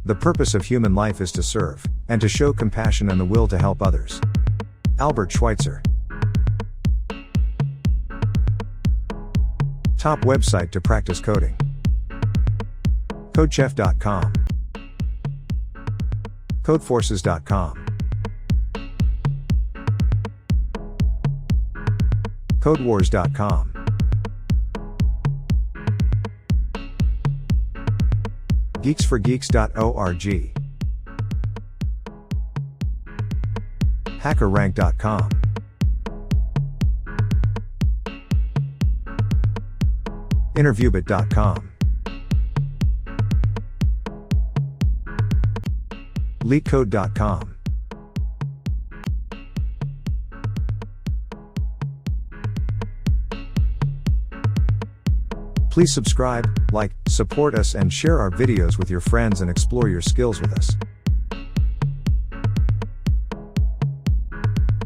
The purpose of human life is to serve, and to show compassion and the will to help others. Albert Schweitzer. Top website to practice coding. Codechef.com. Codeforces.com. Codewars.com. geeksforgeeks.org. HackerRank.com. Interviewbit.com. LeetCode.com. Please subscribe, like, support us and share our videos with your friends and explore your skills with us.